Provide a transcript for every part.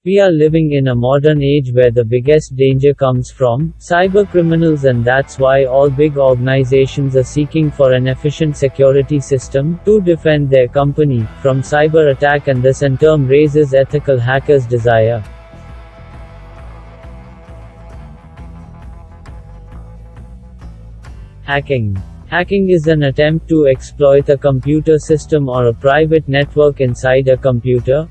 We are living in a modern age where the biggest danger comes from cybercriminals, and that's why all big organizations are seeking for an efficient security system to defend their company from cyber attack, and this in turn raises ethical hackers' desire. Hacking. Hacking is an attempt to exploit a computer system or a private network inside a computer.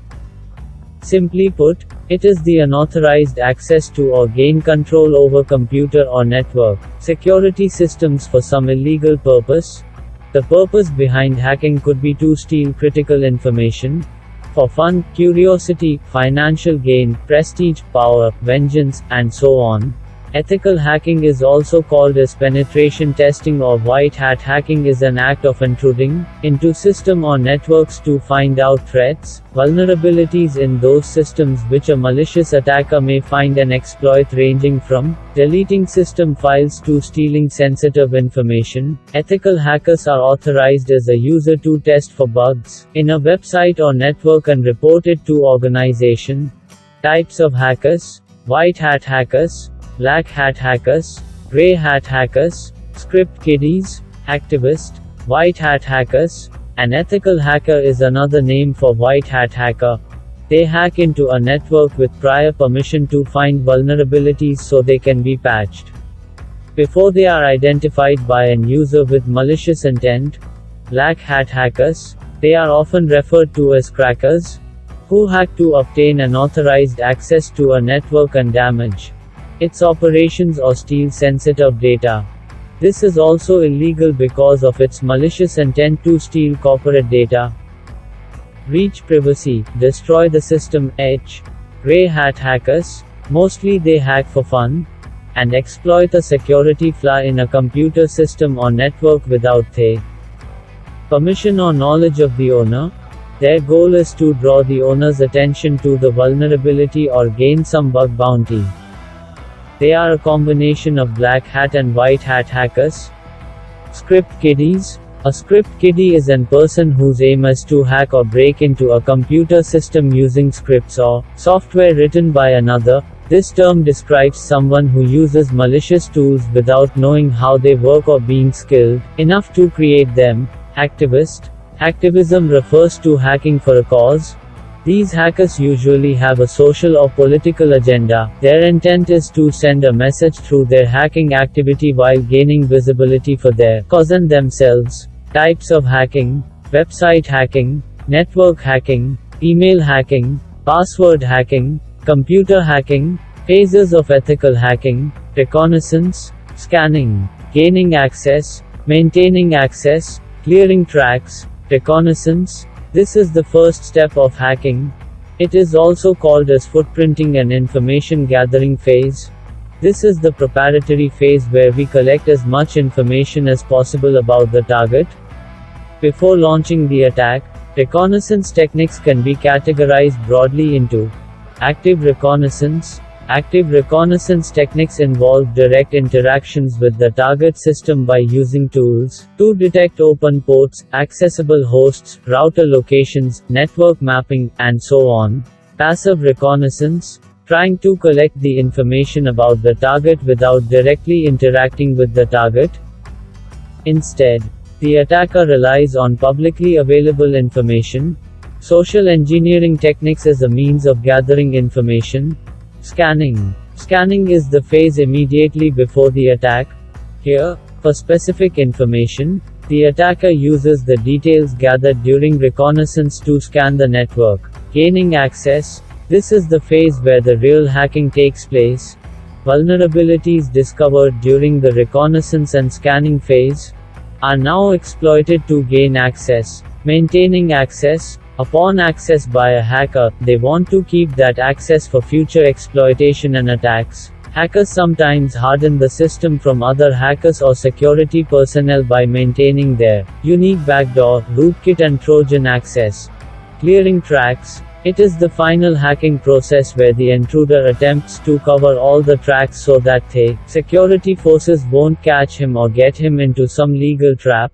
Simply put, it is the unauthorized access to or gain control over computer or network security systems for some illegal purpose. The purpose behind hacking could be to steal critical information for fun, curiosity, financial gain, prestige, power, vengeance, and so on. Ethical hacking is also called as penetration testing or white hat hacking, is an act of intruding into system or networks to find out threats, vulnerabilities in those systems which a malicious attacker may find and exploit, ranging from deleting system files to stealing sensitive information. Ethical hackers are authorized as a user to test for bugs in a website or network and report it to organization. Types of hackers: white hat hackers, black hat hackers, grey hat hackers, script kiddies, activist, white hat hackers. An ethical hacker is another name for white hat hacker. They hack into a network with prior permission to find vulnerabilities so they can be patched before they are identified by an user with malicious intent. Black hat hackers. They are often referred to as crackers, who hack to obtain unauthorized access to a network and damage its operations or steal sensitive data. This is also illegal because of its malicious intent to steal corporate data. Breach privacy, destroy the system. Grey hat hackers. Mostly they hack for fun and exploit a security flaw in a computer system or network without the permission or knowledge of the owner. Their goal is to draw the owner's attention to the vulnerability or gain some bug bounty. They are a combination of black hat and white hat hackers. Script kiddies. A script kiddie is a person whose aim is to hack or break into a computer system using scripts or software written by another. This term describes someone who uses malicious tools without knowing how they work or being skilled enough to create them. Activist. Activism refers to hacking for a cause. These hackers usually have a social or political agenda. Their intent is to send a message through their hacking activity while gaining visibility for their cause and themselves. Types of hacking: website hacking, network hacking, email hacking, password hacking, computer hacking. Phases of ethical hacking: reconnaissance, scanning, gaining access, maintaining access, clearing tracks. Reconnaissance. This is the first step of hacking. It is also called as footprinting and information gathering phase. This is the preparatory phase where we collect as much information as possible about the target before launching the attack. Reconnaissance techniques can be categorized broadly into active reconnaissance. Active reconnaissance techniques involve direct interactions with the target system by using tools to detect open ports, accessible hosts, router locations, network mapping, and so on. Passive reconnaissance, trying to collect the information about the target without directly interacting with the target. Instead, the attacker relies on publicly available information. Social engineering techniques as a means of gathering information. Scanning. Scanning is the phase immediately before the attack. Here, for specific information, the attacker uses the details gathered during reconnaissance to scan the network, gaining access. This is the phase where the real hacking takes place. Vulnerabilities discovered during the reconnaissance and scanning phase are now exploited to gain access. Maintaining access. Upon access by a hacker, they want to keep that access for future exploitation and attacks. Hackers sometimes harden the system from other hackers or security personnel by maintaining their unique backdoor, rootkit and Trojan access. Clearing tracks. It is the final hacking process where the intruder attempts to cover all the tracks so that the security forces won't catch him or get him into some legal trap.